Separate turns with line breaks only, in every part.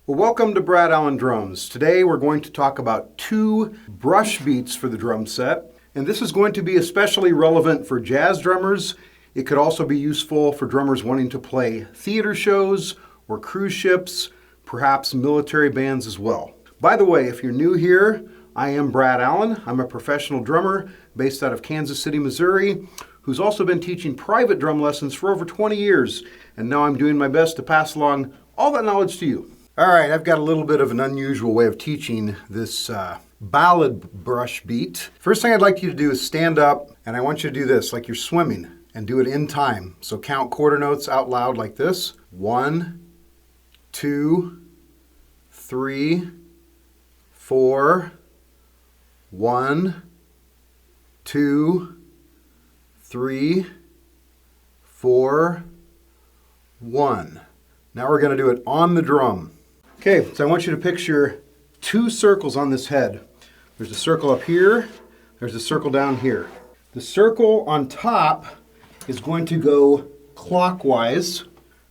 Well, welcome to Brad Allen Drums. Today we're going to talk about 2 brush beats for the drum set. And this is going to be especially relevant for jazz drummers. It could also be useful for drummers wanting to play theater shows or cruise ships, perhaps military bands as well. By the way, if you're new here, I am Brad Allen. I'm a professional drummer based out of Kansas City, Missouri, who's also been teaching private drum lessons for over 20 years. And now I'm doing my best to pass along all that knowledge to you. All right, I've got a little bit of an unusual way of teaching this ballad brush beat. First thing I'd like you to do is stand up, and I want you to do this like you're swimming, and do it in time. So count quarter notes out loud like this. 1, 2, 3, 4. 1, 2, 3, 4, 1. Now we're going to do it on the drum. Okay, so I want you to picture 2 circles on this head. There's a circle up here, there's a circle down here. The circle on top is going to go clockwise.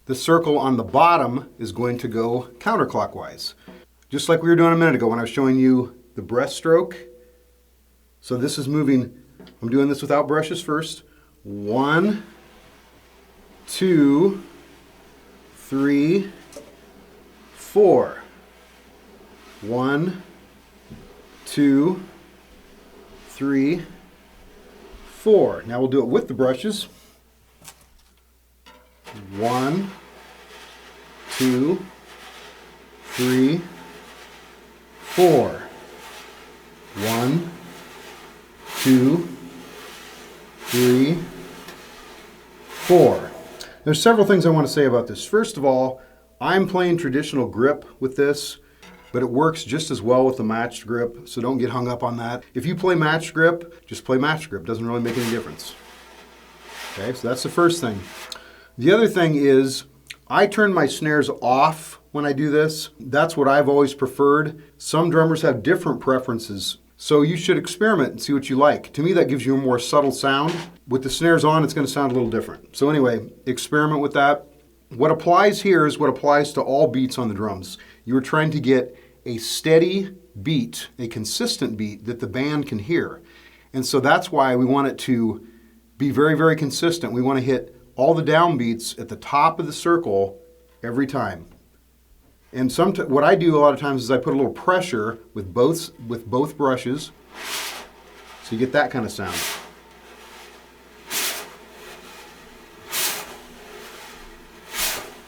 The circle on the bottom is going to go counterclockwise. Just like we were doing a minute ago when I was showing you the breaststroke. So this is moving, I'm doing this without brushes first. 1, 2, 3, 4. 1, 2, 3, 4. Now we'll do it with the brushes. 1, 2, 3, 4. 1, 2, 3, 4. There's several things I want to say about this. First of all, I'm playing traditional grip with this, but it works just as well with the matched grip, so don't get hung up on that. If you play matched grip, just play matched grip. Doesn't really make any difference. Okay, so that's the first thing. The other thing is, I turn my snares off when I do this. That's what I've always preferred. Some drummers have different preferences, so you should experiment and see what you like. To me, that gives you a more subtle sound. With the snares on, it's going to sound a little different. So anyway, experiment with that. What applies here is what applies to all beats on the drums. You are trying to get a steady beat, a consistent beat that the band can hear. And so that's why we want it to be very, very consistent. We want to hit all the downbeats at the top of the circle every time. And what I do a lot of times is I put a little pressure with both brushes, so you get that kind of sound.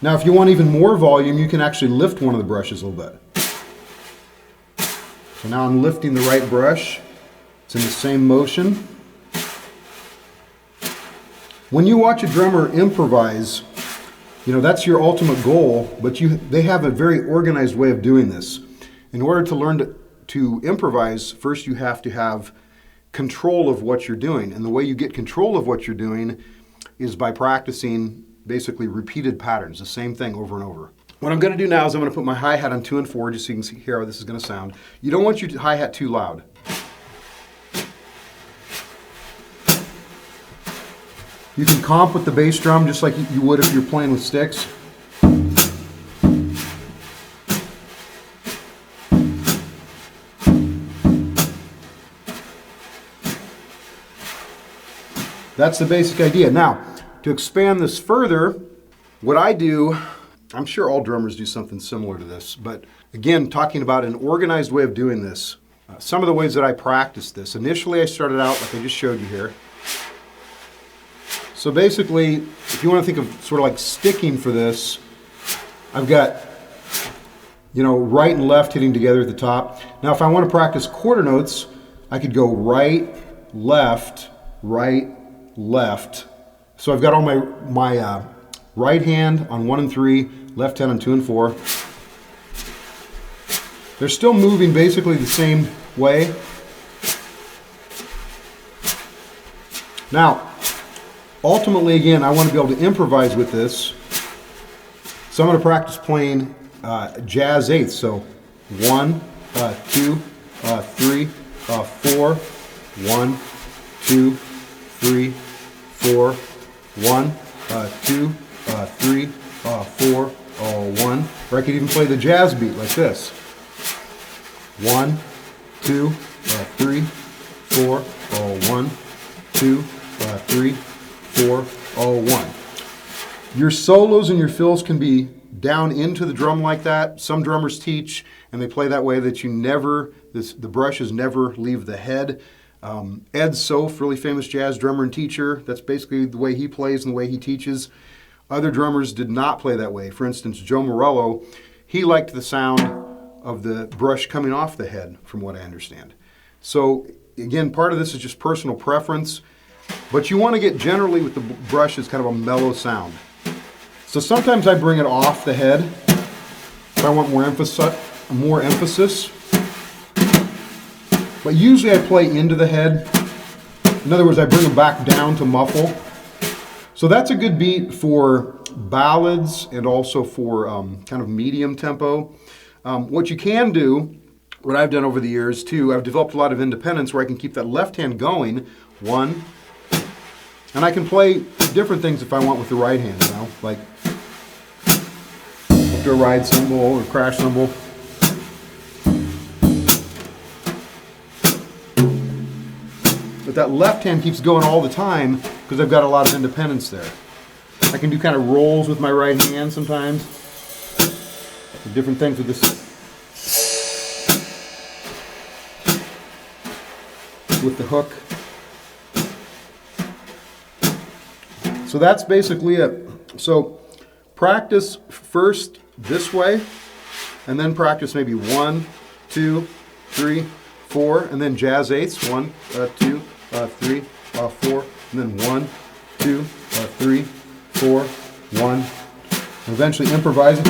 Now, if you want even more volume, you can actually lift one of the brushes a little bit. So now I'm lifting the right brush. It's in the same motion. When you watch a drummer improvise, that's your ultimate goal, but they have a very organized way of doing this. In order to learn to improvise, first you have to have control of what you're doing. And the way you get control of what you're doing is by practicing basically repeated patterns, the same thing over and over. What I'm going to do now is I'm going to put my hi-hat on 2 and 4 just so you can hear how this is going to sound. You don't want your hi-hat too loud. You can comp with the bass drum just like you would if you're playing with sticks. That's the basic idea. Now, to expand this further, what I do, I'm sure all drummers do something similar to this, but again, talking about an organized way of doing this, some of the ways that I practice this. Initially, I started out like I just showed you here. So basically, if you want to think of sort of like sticking for this, I've got, right and left hitting together at the top. Now, if I want to practice quarter notes, I could go right, left, So I've got all my right hand on 1 and 3, left hand on 2 and 4. They're still moving basically the same way. Now, ultimately, again, I want to be able to improvise with this. So I'm going to practice playing jazz eighths. So 1, 2, 3, 4, 1, 2, 3, 4, 1, 2, 3, 4, all one. Or I could even play the jazz beat like this. 1, 2, 3, 4, all 1, 2, 3, 4, all 1. Your solos and your fills can be down into the drum like that. Some drummers teach and they play that way that the brushes never leave the head. Ed Soph, really famous jazz drummer and teacher, that's basically the way he plays and the way he teaches. Other drummers did not play that way. For instance, Joe Morello, he liked the sound of the brush coming off the head, from what I understand. So again, part of this is just personal preference, but you want to get generally with the brush is kind of a mellow sound. So sometimes I bring it off the head if I want more emphasis. But usually I play into the head. In other words, I bring it back down to muffle. So that's a good beat for ballads and also for kind of medium tempo. What you can do, what I've done over the years too, I've developed a lot of independence where I can keep that left hand going, 1, and I can play different things if I want with the right hand, you know, like a ride cymbal or crash cymbal. But that left hand keeps going all the time because I've got a lot of independence there. I can do kind of rolls with my right hand sometimes. Different things with this. With the hook. So that's basically it. So practice first this way, and then practice maybe 1, 2, 3, 4, and then jazz eighths, 1, 2, 3, 4, and then 1, 2, 3, 4, 1. And eventually improvise it.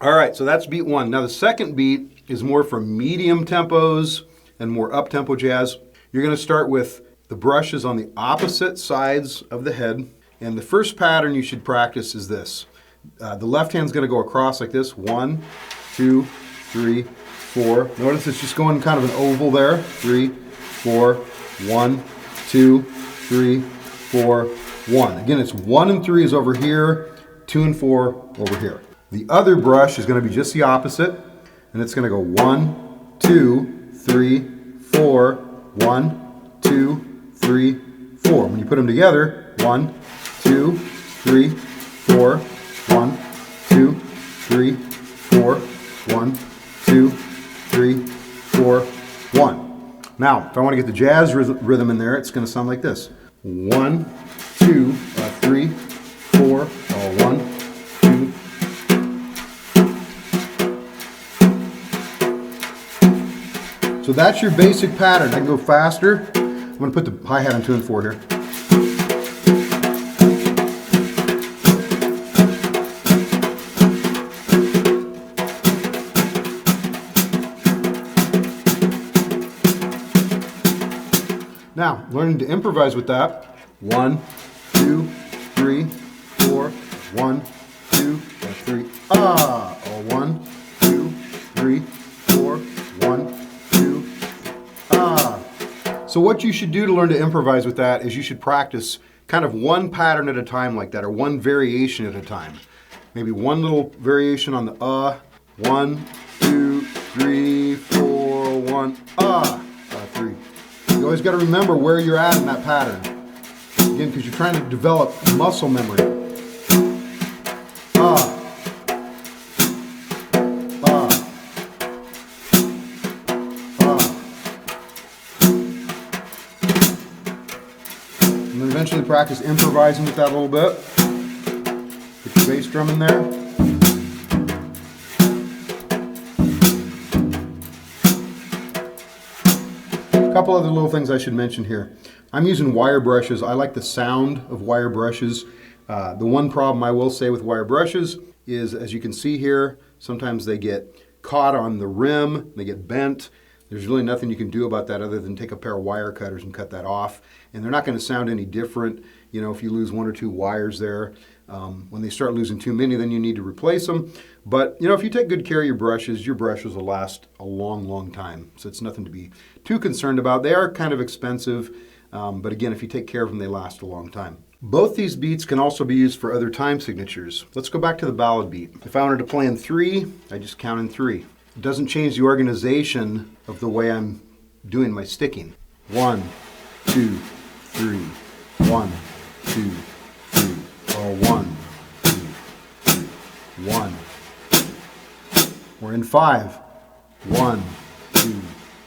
All right, so that's beat 1. Now the second beat is more for medium tempos and more up-tempo jazz. You're going to start with the brushes on the opposite sides of the head. And the first pattern you should practice is this. The left hand's going to go across like this. 1, 2, 3, 4. Notice it's just going kind of an oval there. 3, 4, 1, 2, 3, 4, 1. Again, it's 1 and 3 is over here, 2 and 4 over here. The other brush is going to be just the opposite, and it's going to go 1, 2, 3, 4, 1, 2, 3, 4. When you put them together, 1, 2, 3, 4, 1, 2, 3, 4, 1, 2, 3, 4, 1. Now, if I want to get the jazz rhythm in there, it's going to sound like this. 1, 2, 3, 4, 1, 2. So that's your basic pattern. I can go faster. I'm going to put the hi-hat on 2 and 4 here. Now, learning to improvise with that. 1, 2, 3, 4, 1, 2, 3. Ah! 1, 2, 3, 4, 1, 2. Ah! So what you should do to learn to improvise with that is you should practice kind of one pattern at a time like that, or one variation at a time. Maybe one little variation on the 1, 2, 3, 4, 1, 3. You always got to remember where you're at in that pattern. Again, because you're trying to develop muscle memory. And then eventually practice improvising with that a little bit. Get your bass drum in there. A couple other little things I should mention here. I'm using wire brushes. I like the sound of wire brushes. The one problem I will say with wire brushes is, as you can see here, sometimes they get caught on the rim, they get bent. There's really nothing you can do about that other than take a pair of wire cutters and cut that off. And they're not going to sound any different, you know, if you lose 1 or 2 wires there. When they start losing too many, then you need to replace them. But, you know, if you take good care of your brushes will last a long, long time. So it's nothing to be too concerned about. They are kind of expensive. But again, if you take care of them, they last a long time. Both these beats can also be used for other time signatures. Let's go back to the ballad beat. If I wanted to play in 3, I just count in 3. It doesn't change the organization of the way I'm doing my sticking. 1, 2, 3. 1, 2, 3. Or 1, 2, 3. 1. We're in 5. 1, 2,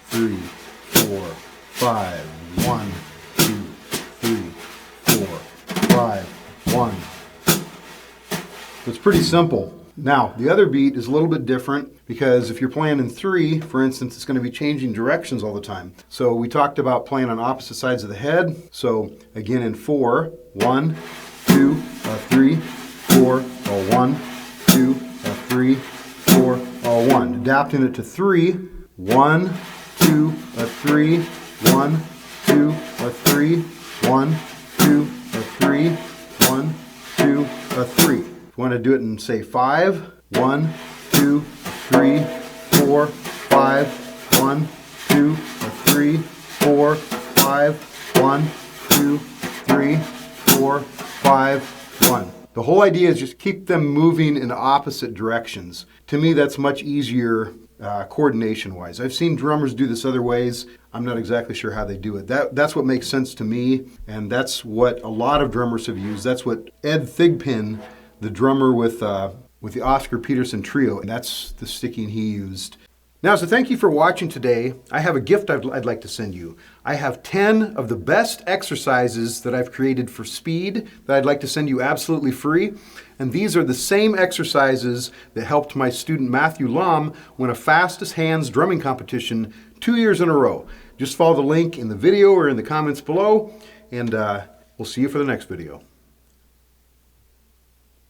3, 4, 5. 1, 2, 3, 4, 5. 1. So it's pretty simple. Now, the other beat is a little bit different because if you're playing in 3, for instance, it's going to be changing directions all the time. So we talked about playing on opposite sides of the head. So again in 4, 1, 2, 3, 4, 1, 2, 3, 4, 1. Adapting it to 3, 1, 2, 3, 1, 2, 3, 1, 2, 3, 1, 2, 3. If you want to do it in, say, 5, 1, 2, 3, 4, 5, 1, 2, 3, 4, 5, 1, 2, 3, 4, 5, 1. The whole idea is just keep them moving in opposite directions. To me, that's much easier coordination-wise. I've seen drummers do this other ways. I'm not exactly sure how they do it. That's what makes sense to me, and that's what a lot of drummers have used. That's what Ed Thigpen, the drummer with the Oscar Peterson Trio, and that's the sticking he used. Now, so thank you for watching today. I have a gift I'd like to send you. I have 10 of the best exercises that I've created for speed that I'd like to send you absolutely free. And these are the same exercises that helped my student Matthew Lam win a fastest hands drumming competition 2 years in a row. Just follow the link in the video or in the comments below, and we'll see you for the next video.